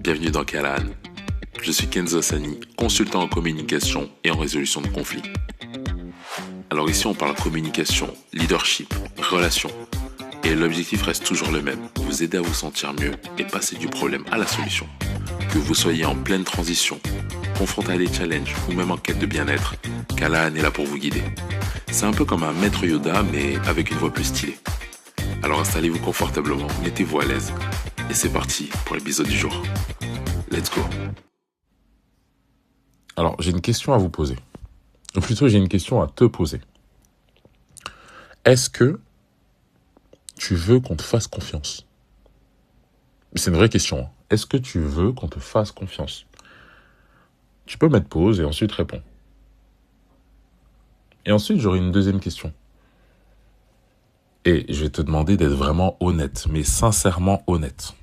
Bienvenue dans Callahan. Je suis Kenzo Sani, consultant en communication et en résolution de conflits. Alors ici on parle communication, leadership, relations. Et l'objectif reste toujours le même, vous aider à vous sentir mieux et passer du problème à la solution. Que vous soyez en pleine transition, confronté à des challenges ou même en quête de bien-être, Callahan est là pour vous guider. C'est un peu comme un maître Yoda mais avec une voix plus stylée. Alors installez-vous confortablement, mettez-vous à l'aise et c'est parti pour l'épisode du jour. Let's go. Alors, j'ai une question à vous poser. Ou plutôt, j'ai une question à te poser. Est-ce que tu veux qu'on te fasse confiance ? C'est une vraie question. Hein. Est-ce que tu veux qu'on te fasse confiance ? Tu peux mettre pause et ensuite répondre. Et ensuite, j'aurai une deuxième question. Et je vais te demander d'être vraiment honnête, mais sincèrement honnête.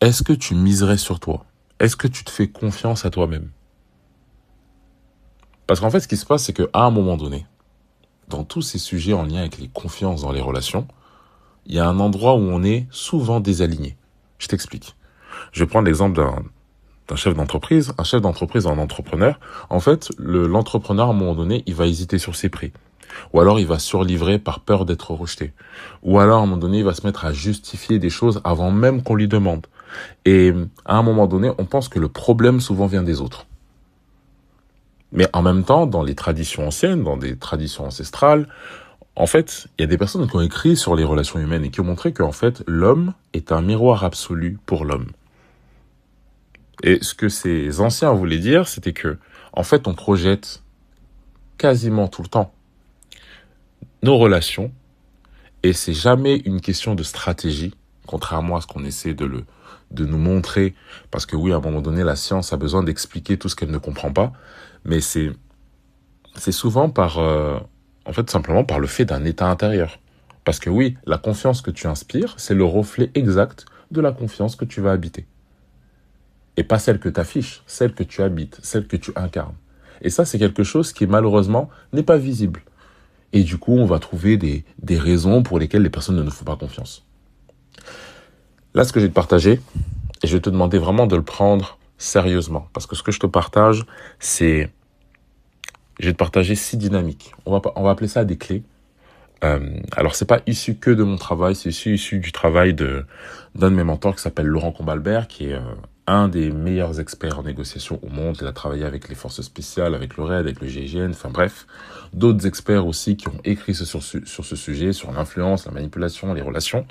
Est-ce que tu miserais sur toi ? Est-ce que tu te fais confiance à toi-même ? Parce qu'en fait, ce qui se passe, c'est qu'à un moment donné, dans tous ces sujets en lien avec les confiances dans les relations, il y a un endroit où on est souvent désaligné. Je t'explique. Je vais prendre l'exemple d'un chef d'entreprise. Un chef d'entreprise, un entrepreneur. En fait, l'entrepreneur, à un moment donné, il va hésiter sur ses prix. Ou alors, il va surlivrer par peur d'être rejeté. Ou alors, à un moment donné, il va se mettre à justifier des choses avant même qu'on lui demande. Et à un moment donné, on pense que le problème souvent vient des autres. Mais en même temps, dans les traditions anciennes, dans des traditions ancestrales, en fait, il y a des personnes qui ont écrit sur les relations humaines et qui ont montré qu'en fait, l'homme est un miroir absolu pour l'homme. Et ce que ces anciens voulaient dire, c'était que, en fait, on projette quasiment tout le temps nos relations et c'est jamais une question de stratégie, contrairement à ce qu'on essaie de nous montrer. Parce que oui, à un moment donné, la science a besoin d'expliquer tout ce qu'elle ne comprend pas. Mais c'est souvent simplement par le fait d'un état intérieur. Parce que oui, la confiance que tu inspires, c'est le reflet exact de la confiance que tu vas habiter. Et pas celle que tu affiches, celle que tu habites, celle que tu incarnes. Et ça, c'est quelque chose qui, malheureusement, n'est pas visible. Et du coup, on va trouver des raisons pour lesquelles les personnes ne nous font pas confiance. Là, ce que je vais te partager, et je vais te demander vraiment de le prendre sérieusement. Parce que ce que je te partage, je vais te partager 6 dynamiques. On va appeler ça des clés. Alors, c'est pas issu que de mon travail, c'est issu du travail d'un de mes mentors qui s'appelle Laurent Combalbert, qui est un des meilleurs experts en négociation au monde. Il a travaillé avec les forces spéciales, avec le RAID, avec le GIGN, enfin bref. D'autres experts aussi qui ont écrit sur ce sujet, sur l'influence, la manipulation, les relations.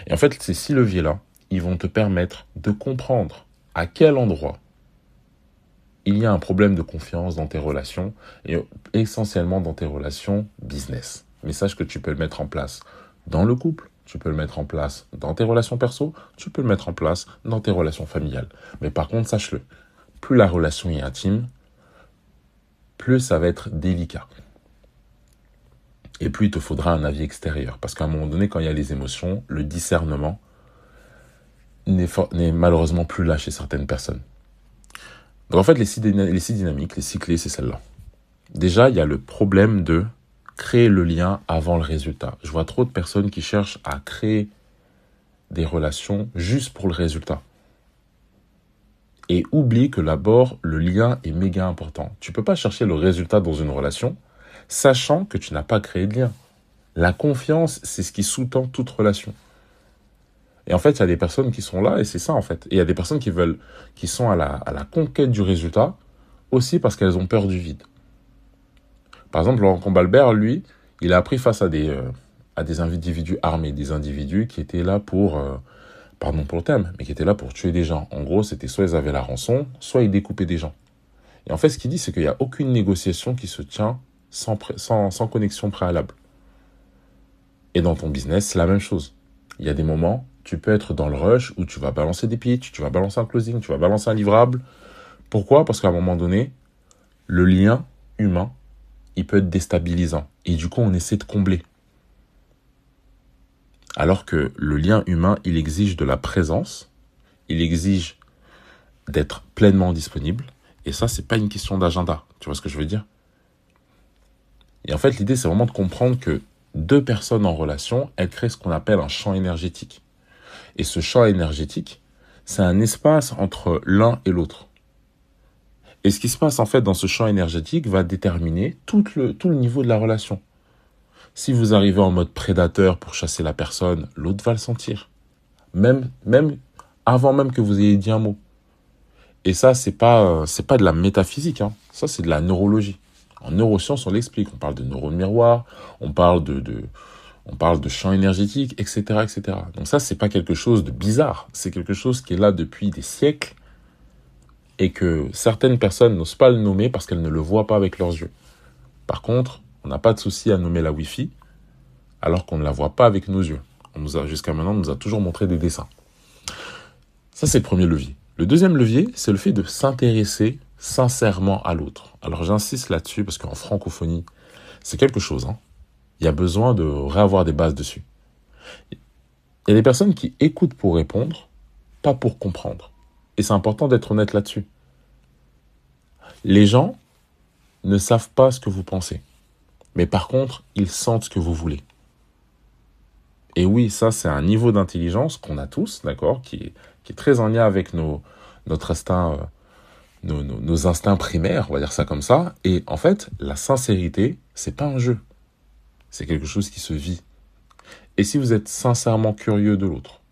Et en fait, ces 6 leviers-là, ils vont te permettre de comprendre à quel endroit il y a un problème de confiance dans tes relations et essentiellement dans tes relations business. Mais sache que tu peux le mettre en place dans le couple, tu peux le mettre en place dans tes relations perso, tu peux le mettre en place dans tes relations familiales. Mais par contre, sache-le, plus la relation est intime, plus ça va être délicat. Et plus il te faudra un avis extérieur. Parce qu'à un moment donné, quand il y a les émotions, le discernement n'est malheureusement plus là chez certaines personnes. Donc en fait, les six dynamiques, les 6 clés, c'est celle-là. Déjà, il y a le problème de créer le lien avant le résultat. Je vois trop de personnes qui cherchent à créer des relations juste pour le résultat. Et oublie que d'abord, le lien est méga important. Tu ne peux pas chercher le résultat dans une relation, sachant que tu n'as pas créé de lien. La confiance, c'est ce qui sous-tend toute relation. Et en fait, il y a des personnes qui sont là, et c'est ça en fait. Et il y a des personnes qui sont à la conquête du résultat, aussi parce qu'elles ont peur du vide. Par exemple, Laurent Combalbert, lui, il a pris face à des individus armés, des individus qui étaient là pardon pour le terme, mais qui étaient là pour tuer des gens. En gros, c'était soit ils avaient la rançon, soit ils découpaient des gens. Et en fait, ce qu'il dit, c'est qu'il n'y a aucune négociation qui se tient sans connexion préalable. Et dans ton business, c'est la même chose. Il y a des moments, tu peux être dans le rush où tu vas balancer des pitchs, tu vas balancer un closing, tu vas balancer un livrable. Pourquoi ? Parce qu'à un moment donné, le lien humain, il peut être déstabilisant. Et du coup, on essaie de combler. Alors que le lien humain, il exige de la présence, il exige d'être pleinement disponible. Et ça, c'est pas une question d'agenda. Tu vois ce que je veux dire ? Et en fait, l'idée, c'est vraiment de comprendre que 2 personnes en relation, elles créent ce qu'on appelle un champ énergétique. Et ce champ énergétique, c'est un espace entre l'un et l'autre. Et ce qui se passe en fait dans ce champ énergétique va déterminer tout le niveau de la relation. Si vous arrivez en mode prédateur pour chasser la personne, l'autre va le sentir. Même avant même que vous ayez dit un mot. Et ça, c'est pas de la métaphysique, hein. Ça, c'est de la neurologie. En neurosciences, on l'explique. On parle de neurones miroirs, on parle de champ énergétique, etc., etc. Donc ça, c'est pas quelque chose de bizarre. C'est quelque chose qui est là depuis des siècles et que certaines personnes n'osent pas le nommer parce qu'elles ne le voient pas avec leurs yeux. Par contre, on n'a pas de souci à nommer la Wi-Fi alors qu'on ne la voit pas avec nos yeux. Jusqu'à maintenant, on nous a toujours montré des dessins. Ça, c'est le premier levier. Le deuxième levier, c'est le fait de s'intéresser sincèrement à l'autre. Alors, j'insiste là-dessus parce qu'en francophonie, c'est quelque chose, hein. Il y a besoin de réavoir des bases dessus. Il y a des personnes qui écoutent pour répondre, pas pour comprendre. Et c'est important d'être honnête là-dessus. Les gens ne savent pas ce que vous pensez. Mais par contre, ils sentent ce que vous voulez. Et oui, ça, c'est un niveau d'intelligence qu'on a tous, d'accord, qui est très en lien avec notre instinct, nos instincts primaires, on va dire ça comme ça. Et en fait, la sincérité, c'est pas un jeu. C'est quelque chose qui se vit. Et si vous êtes sincèrement curieux de l'autre,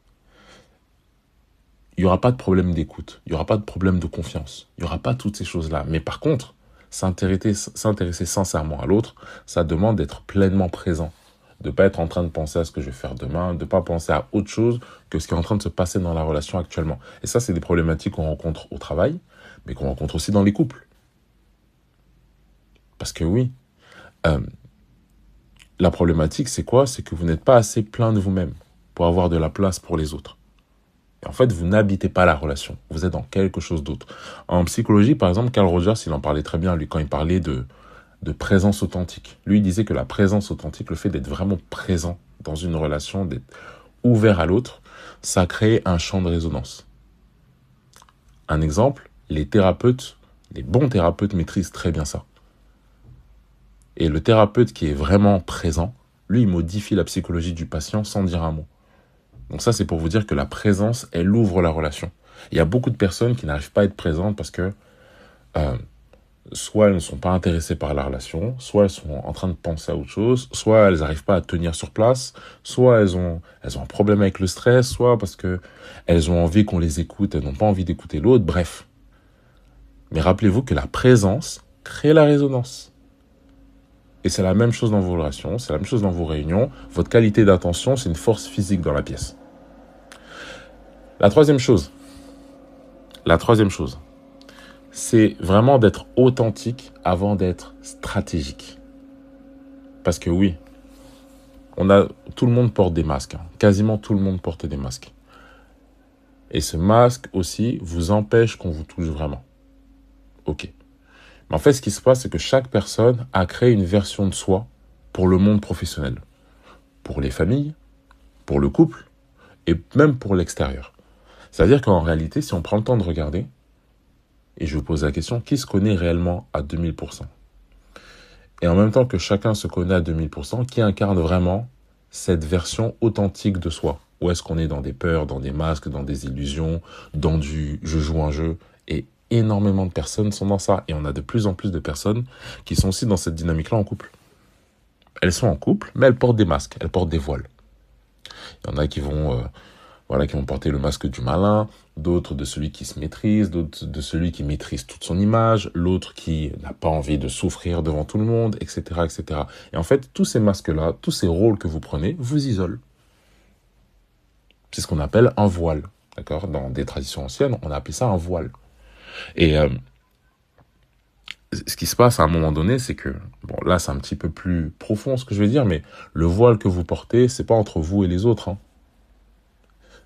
il n'y aura pas de problème d'écoute, il n'y aura pas de problème de confiance, il n'y aura pas toutes ces choses-là. Mais par contre, s'intéresser sincèrement à l'autre, ça demande d'être pleinement présent. De ne pas être en train de penser à ce que je vais faire demain, de ne pas penser à autre chose que ce qui est en train de se passer dans la relation actuellement. Et ça, c'est des problématiques qu'on rencontre au travail, mais qu'on rencontre aussi dans les couples. Parce que oui, la problématique, c'est quoi? C'est que vous n'êtes pas assez plein de vous-même pour avoir de la place pour les autres. Et en fait, vous n'habitez pas la relation. Vous êtes dans quelque chose d'autre. En psychologie, par exemple, Carl Rogers, il en parlait très bien, lui, quand il parlait de présence authentique. Lui, il disait que la présence authentique, le fait d'être vraiment présent dans une relation, d'être ouvert à l'autre, ça crée un champ de résonance. Un exemple, les bons thérapeutes maîtrisent très bien ça. Et le thérapeute qui est vraiment présent, lui, il modifie la psychologie du patient sans dire un mot. Donc ça, c'est pour vous dire que la présence, elle ouvre la relation. Il y a beaucoup de personnes qui n'arrivent pas à être présentes parce que soit elles ne sont pas intéressées par la relation, soit elles sont en train de penser à autre chose, soit elles n'arrivent pas à tenir sur place, soit elles ont un problème avec le stress, soit parce que elles ont envie qu'on les écoute, elles n'ont pas envie d'écouter l'autre, bref. Mais rappelez-vous que la présence crée la résonance. Et c'est la même chose dans vos relations, c'est la même chose dans vos réunions. Votre qualité d'attention, c'est une force physique dans la pièce. La troisième chose, c'est vraiment d'être authentique avant d'être stratégique. Parce que oui, tout le monde porte des masques. Hein. Quasiment tout le monde porte des masques. Et ce masque aussi vous empêche qu'on vous touche vraiment. Ok. Mais en fait, ce qui se passe, c'est que chaque personne a créé une version de soi pour le monde professionnel. Pour les familles, pour le couple, et même pour l'extérieur. C'est-à-dire qu'en réalité, si on prend le temps de regarder, et je vous pose la question, qui se connaît réellement à 2000%? Et en même temps que chacun se connaît à 2000%, qui incarne vraiment cette version authentique de soi? Ou est-ce qu'on est dans des peurs, dans des masques, dans des illusions, dans du « je joue un jeu » et énormément de personnes sont dans ça. Et on a de plus en plus de personnes qui sont aussi dans cette dynamique-là en couple. Elles sont en couple, mais elles portent des masques, elles portent des voiles. Il y en a qui vont porter le masque du malin, d'autres de celui qui se maîtrise, d'autres de celui qui maîtrise toute son image, l'autre qui n'a pas envie de souffrir devant tout le monde, etc., etc. Et en fait, tous ces masques-là, tous ces rôles que vous prenez, vous isolent. C'est ce qu'on appelle un voile, d'accord? Dans des traditions anciennes, on a appelé ça un voile. Et ce qui se passe à un moment donné, c'est que, bon, là, c'est un petit peu plus profond ce que je vais dire, mais le voile que vous portez, c'est pas entre vous et les autres, hein.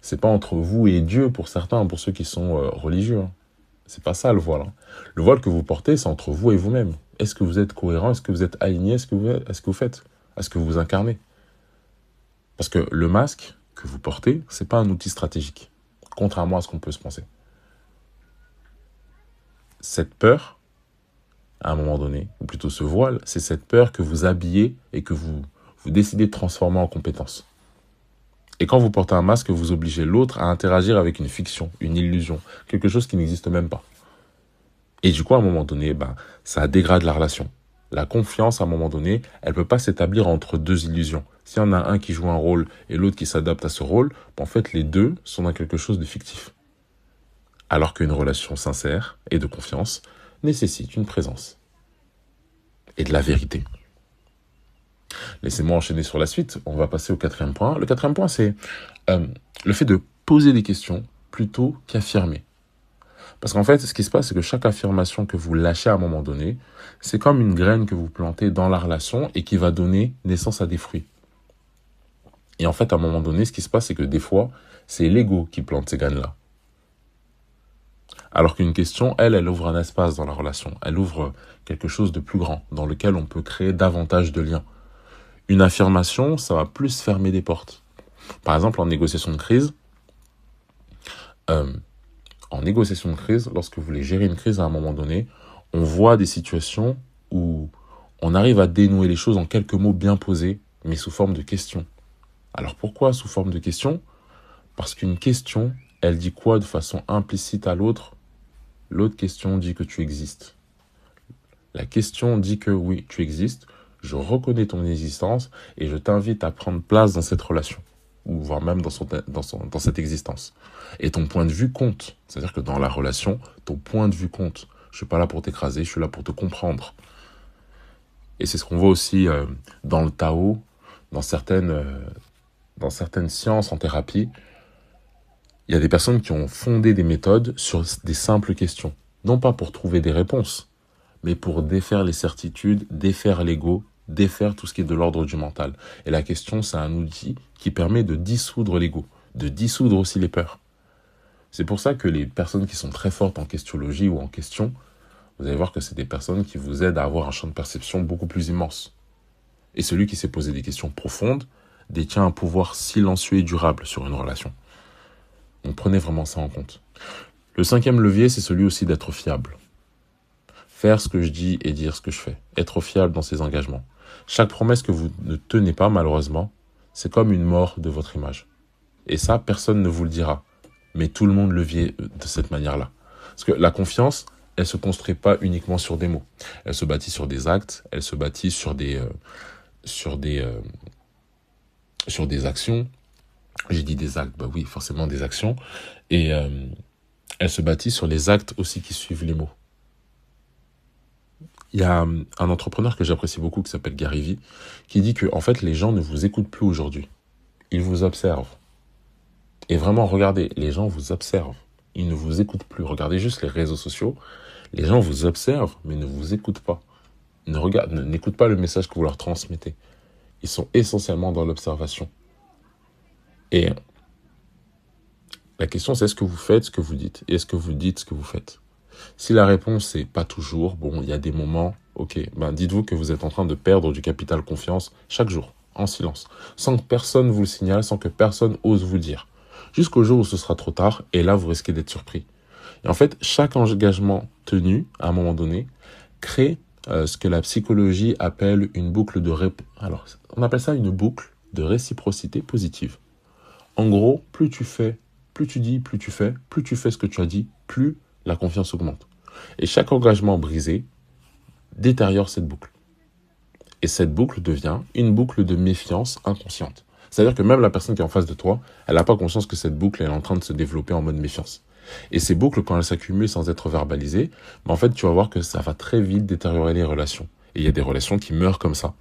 C'est pas entre vous et Dieu pour certains, pour ceux qui sont religieux. Hein. C'est pas ça le voile. Hein. Le voile que vous portez, c'est entre vous et vous-même. Est-ce que vous êtes cohérent? Est-ce que vous êtes aligné? Est-ce que vous faites? Est-ce que vous incarnez? Parce que le masque que vous portez, c'est pas un outil stratégique, contrairement à ce qu'on peut se penser. Cette peur, à un moment donné, ou plutôt ce voile, c'est cette peur que vous habillez et que vous décidez de transformer en compétence. Et quand vous portez un masque, vous obligez l'autre à interagir avec une fiction, une illusion, quelque chose qui n'existe même pas. Et du coup, à un moment donné, ça dégrade la relation. La confiance, à un moment donné, elle ne peut pas s'établir entre deux illusions. S'il y en a un qui joue un rôle et l'autre qui s'adapte à ce rôle, en fait, les deux sont dans quelque chose de fictif. Alors qu'une relation sincère et de confiance nécessite une présence et de la vérité. Laissez-moi enchaîner sur la suite. On va passer au quatrième point. Le quatrième point, c'est le fait de poser des questions plutôt qu'affirmer. Parce qu'en fait, ce qui se passe, c'est que chaque affirmation que vous lâchez à un moment donné, c'est comme une graine que vous plantez dans la relation et qui va donner naissance à des fruits. Et en fait, à un moment donné, ce qui se passe, c'est que des fois, c'est l'ego qui plante ces graines-là. Alors qu'une question, elle ouvre un espace dans la relation. Elle ouvre quelque chose de plus grand, dans lequel on peut créer davantage de liens. Une affirmation, ça va plus fermer des portes. Par exemple, en négociation de crise, lorsque vous voulez gérer une crise à un moment donné, on voit des situations où on arrive à dénouer les choses en quelques mots bien posés, mais sous forme de questions. Alors pourquoi sous forme de questions ? Parce qu'une question, elle dit quoi de façon implicite à l'autre ? L'autre question dit que tu existes. La question dit que oui, tu existes, je reconnais ton existence et je t'invite à prendre place dans cette relation, ou voire même dans cette existence. Et ton point de vue compte. C'est-à-dire que dans la relation, ton point de vue compte. Je ne suis pas là pour t'écraser, je suis là pour te comprendre. Et c'est ce qu'on voit aussi dans le Tao, dans certaines sciences en thérapie. Il y a des personnes qui ont fondé des méthodes sur des simples questions. Non pas pour trouver des réponses, mais pour défaire les certitudes, défaire l'ego, défaire tout ce qui est de l'ordre du mental. Et la question, c'est un outil qui permet de dissoudre l'ego, de dissoudre aussi les peurs. C'est pour ça que les personnes qui sont très fortes en questiologie ou en question, vous allez voir que c'est des personnes qui vous aident à avoir un champ de perception beaucoup plus immense. Et celui qui s'est posé des questions profondes détient un pouvoir silencieux et durable sur une relation. Donc prenez vraiment ça en compte. Le cinquième levier, c'est celui aussi d'être fiable. Faire ce que je dis et dire ce que je fais. Être fiable dans ses engagements. Chaque promesse que vous ne tenez pas, malheureusement, c'est comme une mort de votre image. Et ça, personne ne vous le dira. Mais tout le monde le vit de cette manière-là. Parce que la confiance, elle ne se construit pas uniquement sur des mots. Elle se bâtit sur des actes, elle se bâtit sur des actions. J'ai dit des actes, oui, forcément des actions. Et elle se bâtit sur les actes aussi qui suivent les mots. Il y a un entrepreneur que j'apprécie beaucoup qui s'appelle Gary Vee, qui dit que en fait, les gens ne vous écoutent plus aujourd'hui. Ils vous observent. Et vraiment, regardez, les gens vous observent. Ils ne vous écoutent plus. Regardez juste les réseaux sociaux. Les gens vous observent, mais ne vous écoutent pas. N'écoutent pas le message que vous leur transmettez. Ils sont essentiellement dans l'observation. Et la question, c'est est-ce que vous faites ce que vous dites ? Et est-ce que vous dites ce que vous faites ? Si la réponse c'est pas toujours, il y a des moments, dites-vous que vous êtes en train de perdre du capital confiance chaque jour, en silence, sans que personne vous le signale, sans que personne ose vous dire. Jusqu'au jour où ce sera trop tard, et là vous risquez d'être surpris. Et en fait, chaque engagement tenu, à un moment donné, crée ce que la psychologie appelle une boucle Alors, on appelle ça une boucle de réciprocité positive. En gros, plus tu fais, plus tu dis, plus tu fais ce que tu as dit, plus la confiance augmente. Et chaque engagement brisé détériore cette boucle. Et cette boucle devient une boucle de méfiance inconsciente. C'est-à-dire que même la personne qui est en face de toi, elle n'a pas conscience que cette boucle est en train de se développer en mode méfiance. Et ces boucles, quand elles s'accumulent sans être verbalisées, en fait, tu vas voir que ça va très vite détériorer les relations. Et il y a des relations qui meurent comme ça,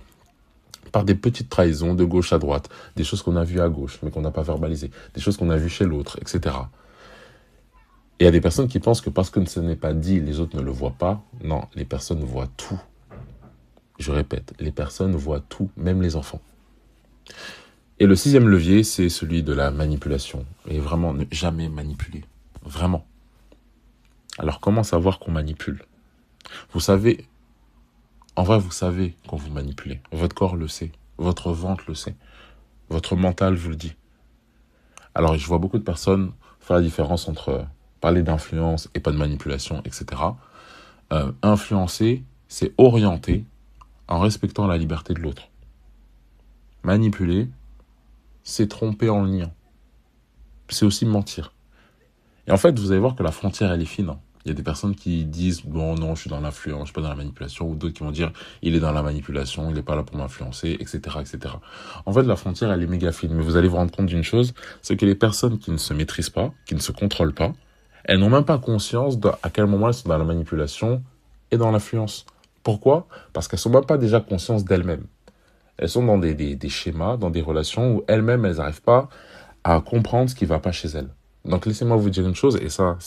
par des petites trahisons de gauche à droite, des choses qu'on a vues à gauche, mais qu'on n'a pas verbalisées, des choses qu'on a vues chez l'autre, etc. Et il y a des personnes qui pensent que parce que ce n'est pas dit, les autres ne le voient pas. Non, les personnes voient tout. Je répète, les personnes voient tout, même les enfants. Et le sixième levier, c'est celui de la manipulation. Et vraiment, ne jamais manipuler. Vraiment. Alors, comment savoir qu'on manipule ? Vous savez, en vrai, vous savez quand vous manipulez. Votre corps le sait. Votre ventre le sait. Votre mental vous le dit. Alors, je vois beaucoup de personnes faire la différence entre parler d'influence et pas de manipulation, etc. Influencer, c'est orienter en respectant la liberté de l'autre. Manipuler, c'est tromper en le niant. C'est aussi mentir. Et en fait, vous allez voir que la frontière, elle est fine. Il y a des personnes qui disent, bon, non, je suis dans l'influence, je suis pas dans la manipulation, ou d'autres qui vont dire, il est dans la manipulation, il n'est pas là pour m'influencer, etc., etc. En fait, la frontière, elle est méga fine. Mais vous allez vous rendre compte d'une chose, c'est que les personnes qui ne se maîtrisent pas, qui ne se contrôlent pas, elles n'ont même pas conscience à quel moment elles sont dans la manipulation et dans l'influence. Pourquoi? Parce qu'elles sont même pas déjà conscientes d'elles-mêmes. Elles sont dans des schémas, dans des relations où elles-mêmes, elles n'arrivent pas à comprendre ce qui ne va pas chez elles. Donc, laissez-moi vous dire une chose, et ça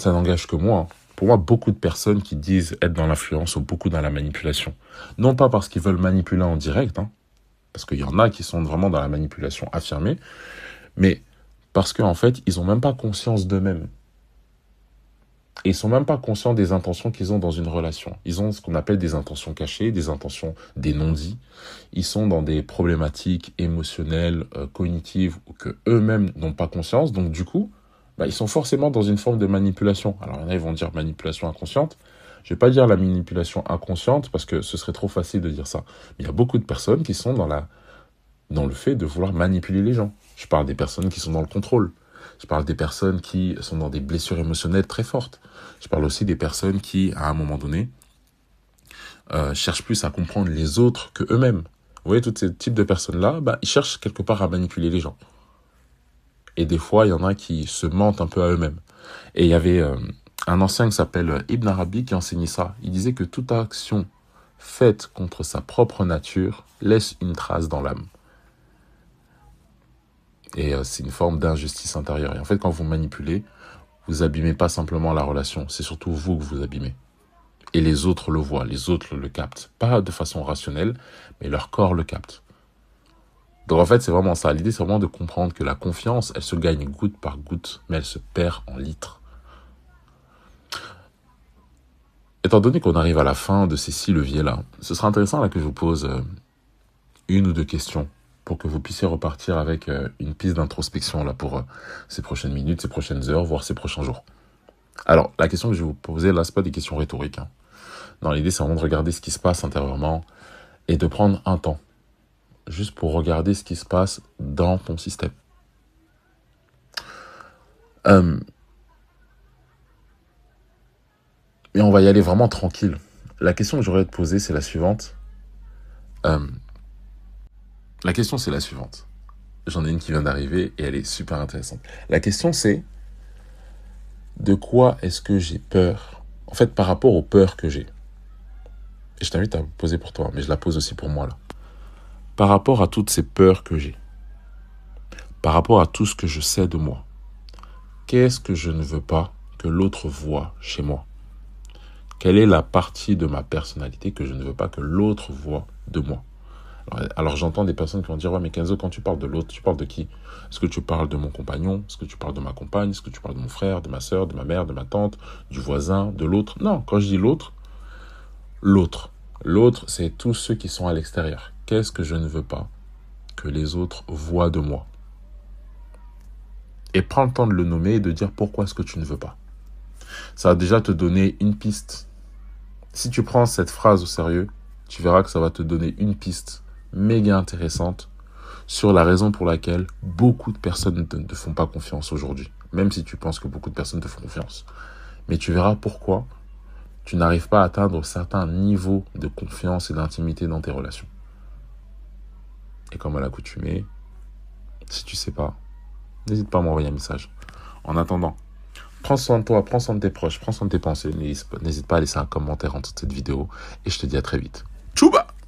n'engage que moi. Pour moi, beaucoup de personnes qui disent être dans l'influence sont beaucoup dans la manipulation. Non pas parce qu'ils veulent manipuler en direct, parce qu'il y en a qui sont vraiment dans la manipulation affirmée, mais parce qu'en fait, ils n'ont même pas conscience d'eux-mêmes. Et ils ne sont même pas conscients des intentions qu'ils ont dans une relation. Ils ont ce qu'on appelle des intentions cachées, des intentions, des non-dits. Ils sont dans des problématiques émotionnelles, cognitives, ou que eux-mêmes n'ont pas conscience. Donc du coup, ils sont forcément dans une forme de manipulation. Alors il y en a, ils vont dire manipulation inconsciente. Je ne vais pas dire la manipulation inconsciente, parce que ce serait trop facile de dire ça. Mais il y a beaucoup de personnes qui sont dans le fait de vouloir manipuler les gens. Je parle des personnes qui sont dans le contrôle. Je parle des personnes qui sont dans des blessures émotionnelles très fortes. Je parle aussi des personnes qui, à un moment donné, cherchent plus à comprendre les autres que eux-mêmes. Vous voyez, tous ces types de personnes-là, ils cherchent quelque part à manipuler les gens. Et des fois, il y en a qui se mentent un peu à eux-mêmes. Et il y avait un ancien qui s'appelle Ibn Arabi qui enseignait ça. Il disait que toute action faite contre sa propre nature laisse une trace dans l'âme. Et c'est une forme d'injustice intérieure. Et en fait, quand vous manipulez, vous abîmez pas simplement la relation, c'est surtout vous que vous abîmez. Et les autres le voient, les autres le captent. Pas de façon rationnelle, mais leur corps le capte. Donc en fait, c'est vraiment ça. L'idée, c'est vraiment de comprendre que la confiance, elle se gagne goutte par goutte, mais elle se perd en litres. Étant donné qu'on arrive à la fin de ces 6 leviers-là, ce sera intéressant là que je vous pose une ou deux questions pour que vous puissiez repartir avec une piste d'introspection là pour ces prochaines minutes, ces prochaines heures, voire ces prochains jours. Alors, la question que je vais vous poser là, c'est pas des questions rhétoriques. Non, l'idée, c'est vraiment de regarder ce qui se passe intérieurement et de prendre un temps, juste pour regarder ce qui se passe dans ton système. Et on va y aller vraiment tranquille. La question que j'aurais à te poser, c'est la suivante. La question, c'est la suivante. J'en ai une qui vient d'arriver et elle est super intéressante. La question, c'est de quoi est-ce que j'ai peur? En fait, par rapport aux peurs que j'ai. Et je t'invite à me poser pour toi, mais je la pose aussi pour moi là. Par rapport à toutes ces peurs que j'ai, par rapport à tout ce que je sais de moi, qu'est-ce que je ne veux pas que l'autre voie chez moi? Quelle est la partie de ma personnalité que je ne veux pas que l'autre voie de moi? Alors j'entends des personnes qui vont dire « Ouais, mais Kenzo, quand tu parles de l'autre, tu parles de qui? Est-ce que tu parles de mon compagnon? Est-ce que tu parles de ma compagne? Est-ce que tu parles de mon frère, de ma soeur, de ma mère, de ma tante, du voisin, de l'autre ?» Non, quand je dis l'autre, c'est tous ceux qui sont à l'extérieur. Qu'est-ce que je ne veux pas que les autres voient de moi? Et prends le temps de le nommer et de dire pourquoi est-ce que tu ne veux pas. Ça va déjà te donner une piste. Si tu prends cette phrase au sérieux, tu verras que ça va te donner une piste méga intéressante sur la raison pour laquelle beaucoup de personnes ne te font pas confiance aujourd'hui. Même si tu penses que beaucoup de personnes te font confiance. Mais tu verras pourquoi tu n'arrives pas à atteindre certains niveaux de confiance et d'intimité dans tes relations. Et comme à l'accoutumée, si tu sais pas, n'hésite pas à m'envoyer un message. En attendant, prends soin de toi, prends soin de tes proches, prends soin de tes pensées. N'hésite pas à laisser un commentaire en dessous de cette vidéo. Et je te dis à très vite. Tchouba!